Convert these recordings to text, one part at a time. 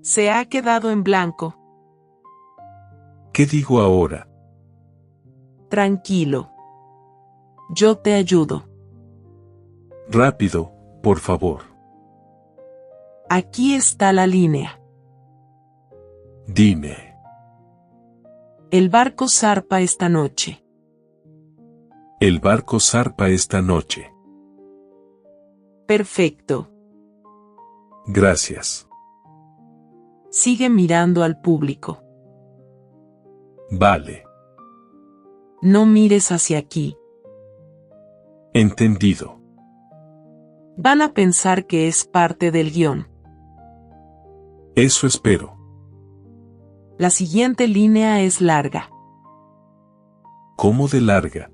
Se ha quedado en blanco. ¿Qué digo ahora? Tranquilo. Yo te ayudo. Rápido, por favor. Aquí está la línea. Dime. El barco zarpa esta noche. El barco zarpa esta noche. Perfecto. Gracias. Sigue mirando al público. Vale. No mires hacia aquí. Entendido. Van a pensar que es parte del guión. Eso espero. La siguiente línea es larga. ¿Cómo de larga?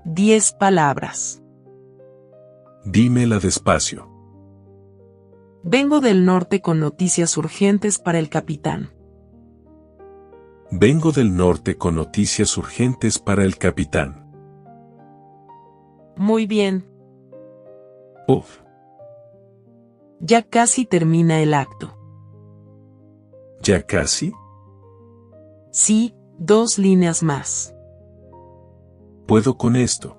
10 palabras. Dímela despacio. Vengo del norte con noticias urgentes para el capitán. Vengo del norte con noticias urgentes para el capitán. Muy bien. Uf. Ya casi termina el acto. ¿Ya casi? Sí, 2 líneas más. ¿Puedo con esto?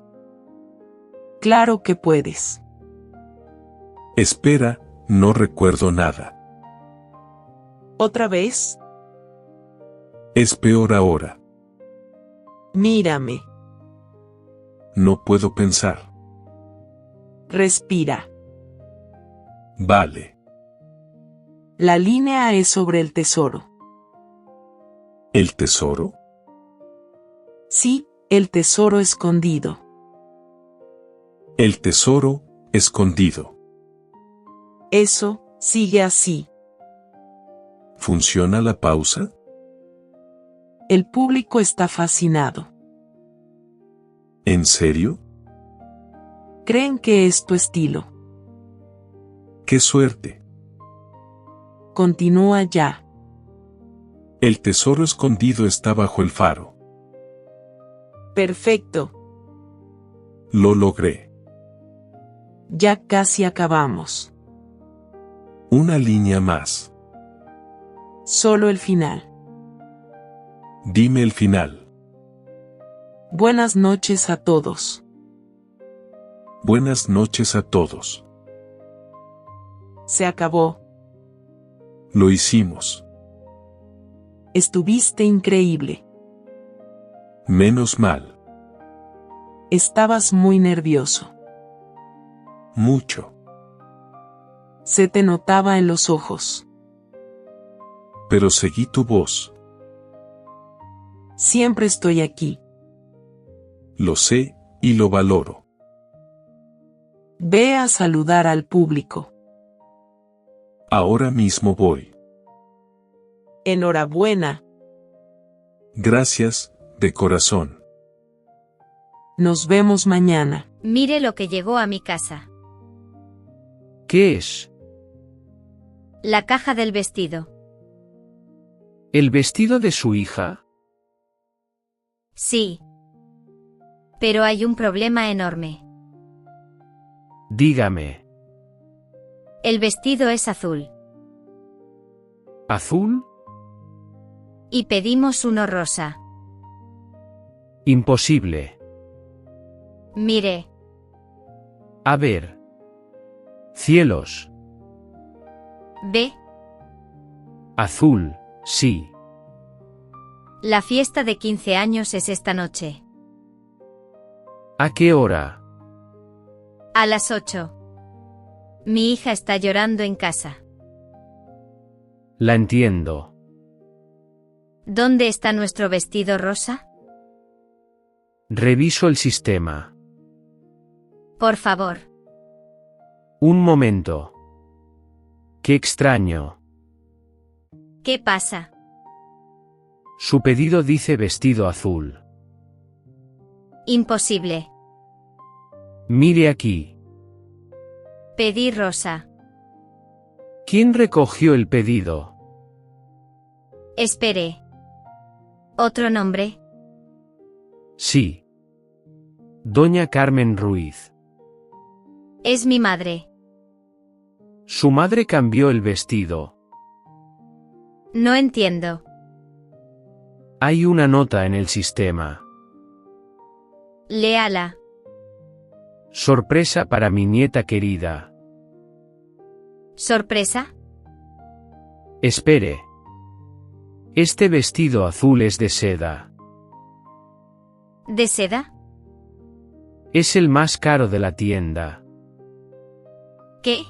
Claro que puedes. Espera, no recuerdo nada. ¿Otra vez? Es peor ahora. Mírame. No puedo pensar. Respira. Vale. La línea es sobre el tesoro. ¿El tesoro? Sí, el tesoro escondido. El tesoro, escondido. Eso, sigue así. ¿Funciona la pausa? El público está fascinado. ¿En serio? Creen que es tu estilo. ¡Qué suerte! Continúa ya. El tesoro escondido está bajo el faro. Perfecto. Lo logré. Ya casi acabamos. Una línea más. Solo el final. Dime el final. Buenas noches a todos. Buenas noches a todos. Se acabó. Lo hicimos. Estuviste increíble. Menos mal. Estabas muy nervioso. Mucho. Se te notaba en los ojos. Pero seguí tu voz. Siempre estoy aquí. Lo sé, y lo valoro. Ve a saludar al público. Ahora mismo voy. Enhorabuena. Gracias, de corazón. Nos vemos mañana. Mire lo que llegó a mi casa. ¿Qué es? La caja del vestido. ¿El vestido de su hija? Sí. Pero hay un problema enorme. Dígame. El vestido es azul. ¿Azul? Y pedimos uno rosa. Imposible. Mire. A ver. Cielos. ¿Ve? Azul, sí. La fiesta de 15 años es esta noche. ¿A qué hora? A las 8. Mi hija está llorando en casa. La entiendo. ¿Dónde está nuestro vestido rosa? Reviso el sistema. Por favor. Un momento. Qué extraño. ¿Qué pasa? Su pedido dice vestido azul. Imposible. Mire aquí. Pedí rosa. ¿Quién recogió el pedido? Espere. ¿Otro nombre? Sí. Doña Carmen Ruiz. Es mi madre. Su madre cambió el vestido. No entiendo. Hay una nota en el sistema. Léala. Sorpresa para mi nieta querida. ¿Sorpresa? Espere. Este vestido azul es de seda. ¿De seda? Es el más caro de la tienda. ¿Qué?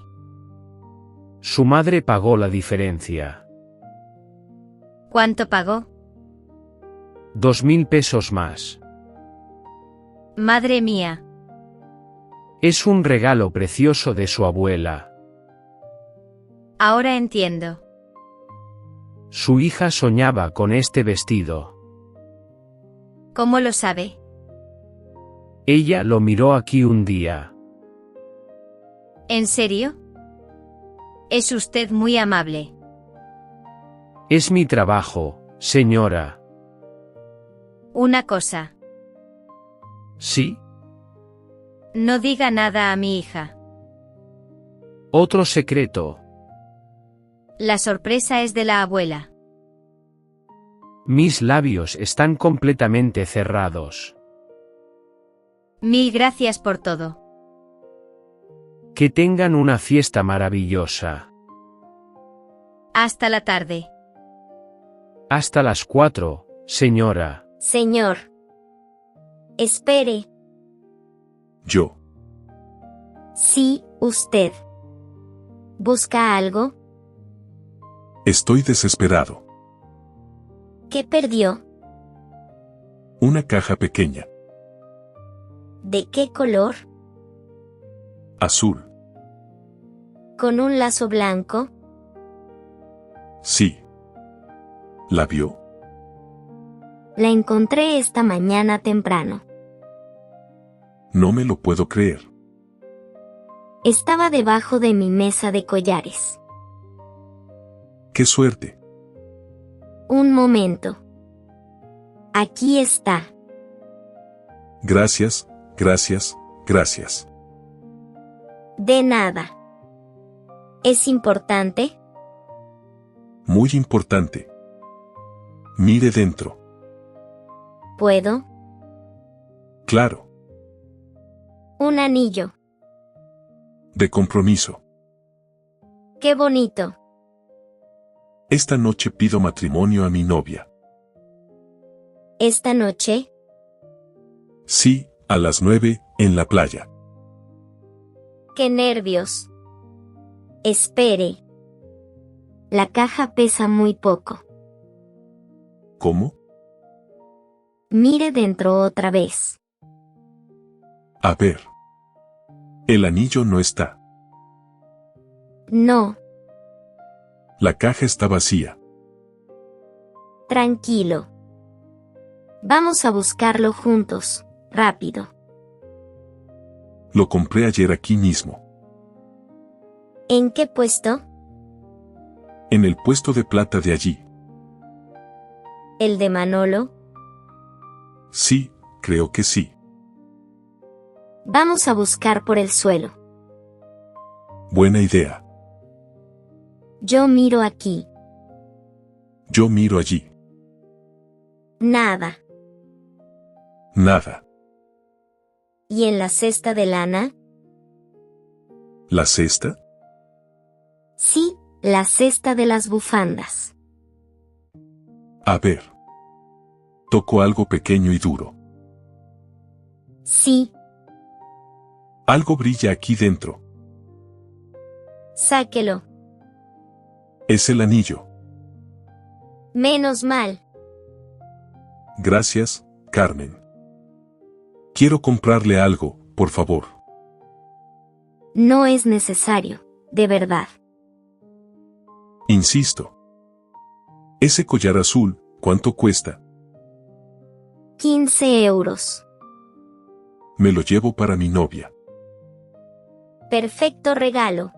Su madre pagó la diferencia. ¿Cuánto pagó? 2.000 pesos más. Madre mía. Es un regalo precioso de su abuela. Ahora entiendo. Su hija soñaba con este vestido. ¿Cómo lo sabe? Ella lo miró aquí un día. ¿En serio? Es usted muy amable. Es mi trabajo, señora. Una cosa. ¿Sí? No diga nada a mi hija. Otro secreto. La sorpresa es de la abuela. Mis labios están completamente cerrados. Mil gracias por todo. Que tengan una fiesta maravillosa. Hasta la tarde. Hasta las 4, señora. Señor. Espere. Yo. Sí, usted. ¿Busca algo? Estoy desesperado. ¿Qué perdió? Una caja pequeña. ¿De qué color? Azul. ¿Con un lazo blanco? Sí. ¿La vio? La encontré esta mañana temprano. No me lo puedo creer. Estaba debajo de mi mesa de collares. ¡Qué suerte! Un momento. Aquí está. Gracias, gracias, gracias. De nada. ¿Es importante? Muy importante. Mire dentro. ¿Puedo? Claro. Un anillo. De compromiso. ¡Qué bonito! Esta noche pido matrimonio a mi novia. ¿Esta noche? Sí, a las 9, en la playa. ¡Qué nervios! Espere. La caja pesa muy poco. ¿Cómo? Mire dentro otra vez. A ver. El anillo no está. No, La caja está vacía. tranquilo. Vamos a buscarlo juntos, rápido. Lo compré ayer aquí mismo. ¿En qué puesto? En el puesto de plata de allí. ¿El de Manolo? Sí, creo que sí. Vamos a buscar por el suelo. Buena idea. Yo miro aquí. Yo miro allí. Nada. Nada. ¿Y en la cesta de lana? ¿La cesta? Sí, la cesta de las bufandas. A ver. Toco algo pequeño y duro. Sí, Algo brilla aquí dentro. sáquelo. Es el anillo. Menos mal. Gracias, Carmen. Quiero comprarle algo, por favor. No es necesario, de verdad. Insisto. Ese collar azul, ¿cuánto cuesta? 15 euros. Me lo llevo para mi novia. Perfecto regalo.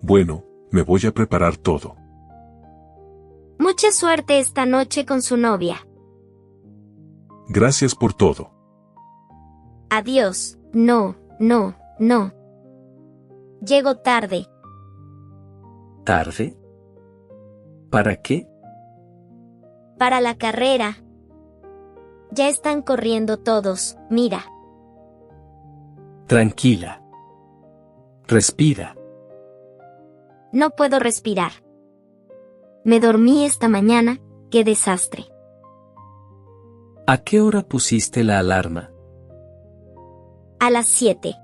Bueno, me voy a preparar todo. Mucha suerte esta noche con su novia. Gracias por todo. Adiós. No, no, no. Llego tarde. ¿Tarde? ¿Para qué? Para la carrera. Ya están corriendo todos, mira. Tranquila. Respira. No puedo respirar. Me dormí esta mañana, qué desastre. ¿A qué hora pusiste la alarma? A las 7.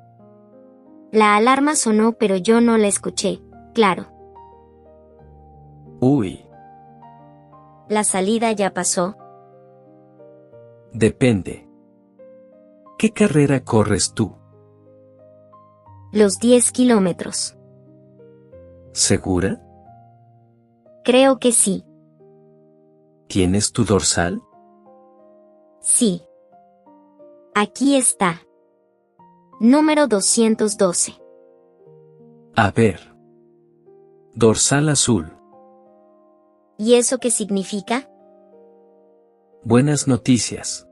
La alarma sonó pero yo no la escuché, claro. Uy, La salida ya pasó. depende. ¿Qué carrera corres tú? Los 10 kilómetros. ¿Segura? Creo que sí. ¿Tienes tu dorsal? Sí. Aquí está. Número 212. A ver. Dorsal azul. ¿Y eso qué significa? Buenas noticias.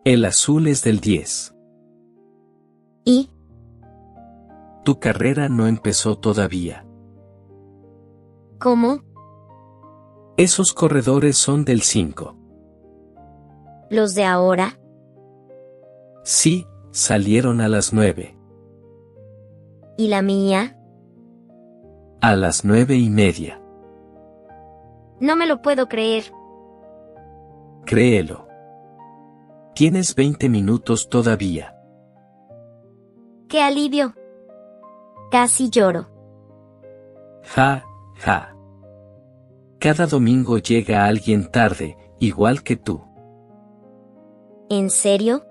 El azul es del 10. ¿Y? Tu carrera no empezó todavía. ¿Cómo? Esos corredores son del 5. ¿Los de ahora? Sí, salieron a las 9. ¿Y la mía? A las 9:30. No me lo puedo creer. Créelo. Tienes 20 minutos todavía. ¡Qué alivio! Casi lloro. Ja, ja. Cada domingo llega alguien tarde, igual que tú. ¿En serio?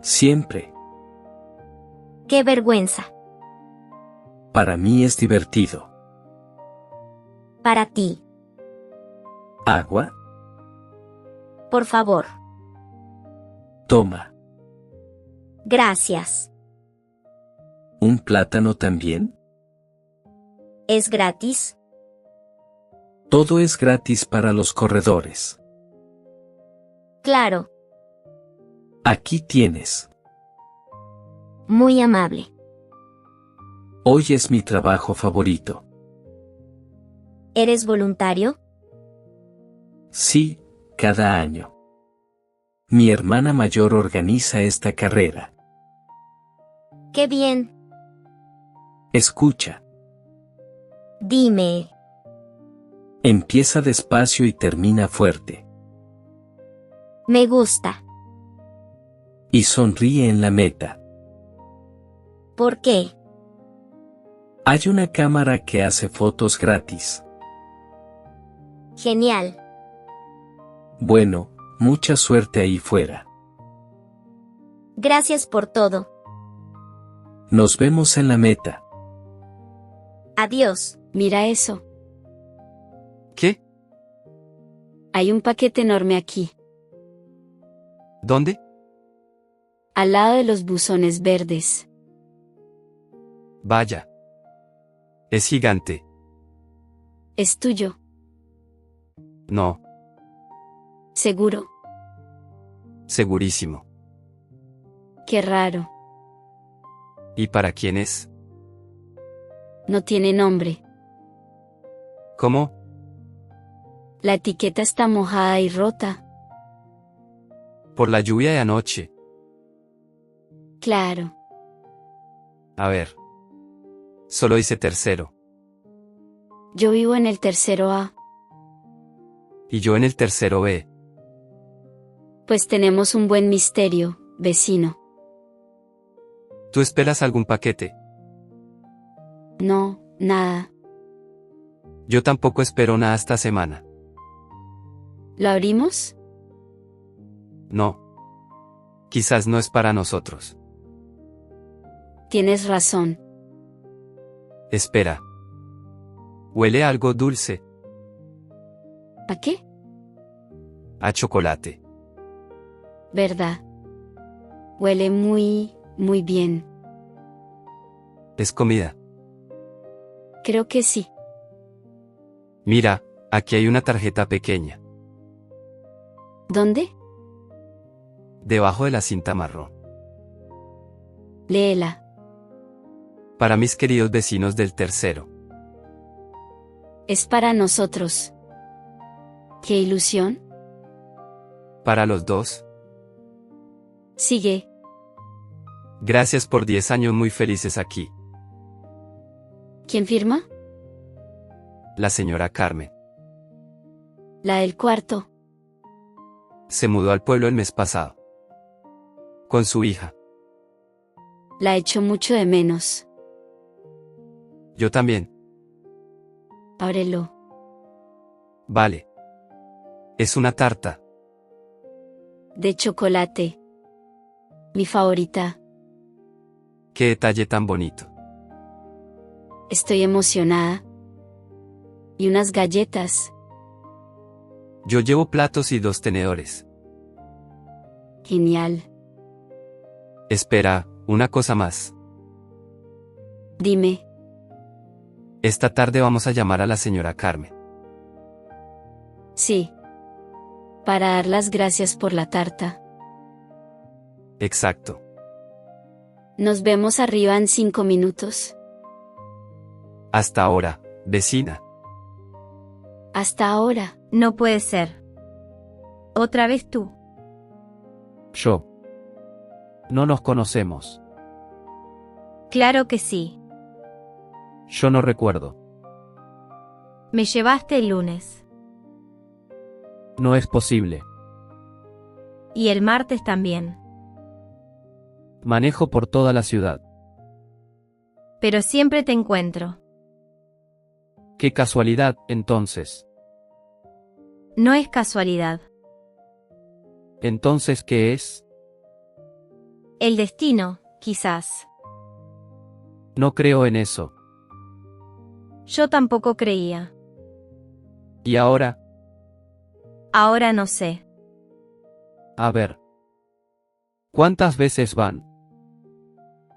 Siempre. ¡Qué vergüenza! Para mí es divertido. Para ti. ¿Agua? Por favor. Toma. Gracias. ¿Un plátano también? ¿Es gratis? Todo es gratis para los corredores. Claro. Aquí tienes. Muy amable. Hoy es mi trabajo favorito. ¿Eres voluntario? Sí, cada año. Mi hermana mayor organiza esta carrera. ¡Qué bien! Escucha. Dime. Empieza despacio y termina fuerte. Me gusta. Y sonríe en la meta. ¿Por qué? Hay una cámara que hace fotos gratis. Genial. Bueno, mucha suerte ahí fuera. Gracias por todo. Nos vemos en la meta. Adiós. Mira eso. ¿Qué? Hay un paquete enorme aquí, ¿Dónde? al lado de los buzones verdes. Vaya. Es gigante. Es tuyo, No, seguro. segurísimo. Qué raro. ¿Y para quién es? No tiene nombre. ¿Cómo? La etiqueta está mojada y rota. Por la lluvia de anoche. Claro. A ver. Solo hice tercero. Yo vivo en el tercero A. Y yo en el tercero B. Pues tenemos un buen misterio, vecino. ¿Tú esperas algún paquete? No, nada. Yo tampoco espero nada esta semana. ¿Lo abrimos? No. Quizás no es para nosotros. Tienes razón. Espera. Huele a algo dulce, ¿A qué? a chocolate. ¿Verdad? Huele muy, muy bien. ¿Es comida? Creo que sí. Mira, aquí hay una tarjeta pequeña, ¿Dónde? debajo de la cinta marrón. Léela. Para mis queridos vecinos del tercero. Es para nosotros. ¿Qué ilusión? ¿Para los dos? Sigue. Gracias por 10 años muy felices aquí. ¿Quién firma? La señora Carmen. La del cuarto. Se mudó al pueblo el mes pasado. Con su hija. La echo mucho de menos. Yo también. Ábrelo. Vale. Es una tarta. De chocolate. Mi favorita. Qué detalle tan bonito. Estoy emocionada. Y unas galletas. Yo llevo platos y 2 tenedores. Genial. Espera, una cosa más. Dime. Esta tarde vamos a llamar a la señora Carmen. Sí. Para dar las gracias por la tarta. Exacto. Nos vemos arriba en 5 minutos. Hasta ahora, vecina. Hasta ahora. No puede ser. ¿Otra vez tú? Yo. No nos conocemos. Claro que sí. Yo no recuerdo. Me llevaste el lunes. No es posible. Y el martes también. Manejo por toda la ciudad. Pero siempre te encuentro. Qué casualidad, entonces. No es casualidad. Entonces, ¿qué es? El destino, quizás. No creo en eso. Yo tampoco creía. ¿Y ahora? Ahora no sé. A ver. ¿Cuántas veces van?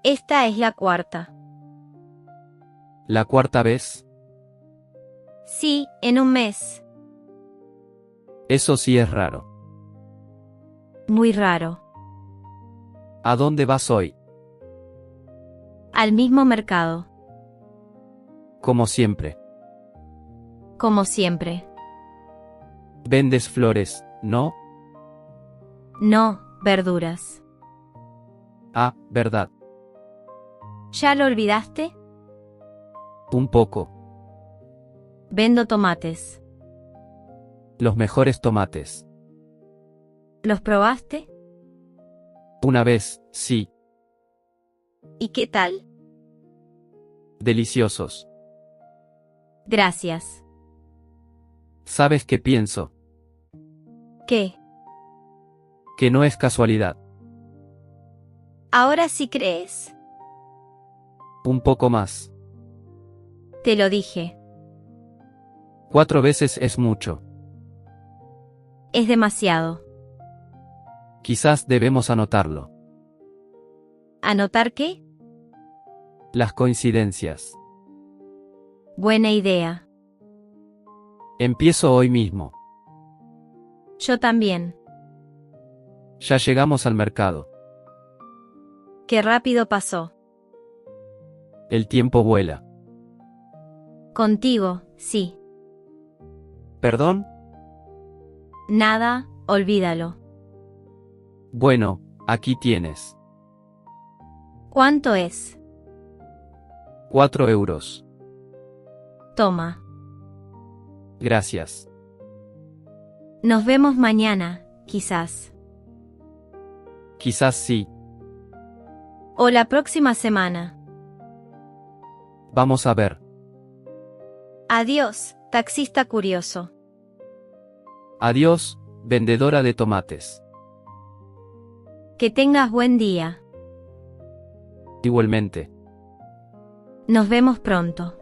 Esta es la cuarta. ¿La cuarta vez? Sí, en un mes. Eso sí es raro. Muy raro. ¿A dónde vas hoy? Al mismo mercado. Como siempre. Como siempre. Vendes flores, ¿no? No, verduras. Ah, verdad. ¿Ya lo olvidaste? Un poco. Vendo tomates. Los mejores tomates. ¿Los probaste? Una vez, sí. ¿Y qué tal? Deliciosos. Gracias. ¿Sabes qué pienso? ¿Qué? Que no es casualidad. ¿Ahora sí crees? Un poco más. Te lo dije. 4 veces es mucho. Es demasiado. Quizás debemos anotarlo. ¿Anotar qué? Las coincidencias. Buena idea. Empiezo hoy mismo. Yo también. Ya llegamos al mercado. Qué rápido pasó. El tiempo vuela. Contigo, sí. ¿Perdón? Nada, olvídalo. Bueno, aquí tienes. ¿Cuánto es? 4 euros. Toma. Gracias. Nos vemos mañana, quizás. Quizás sí. O la próxima semana. Vamos a ver. Adiós, taxista curioso. Adiós, vendedora de tomates. Que tengas buen día. Igualmente. Nos vemos pronto.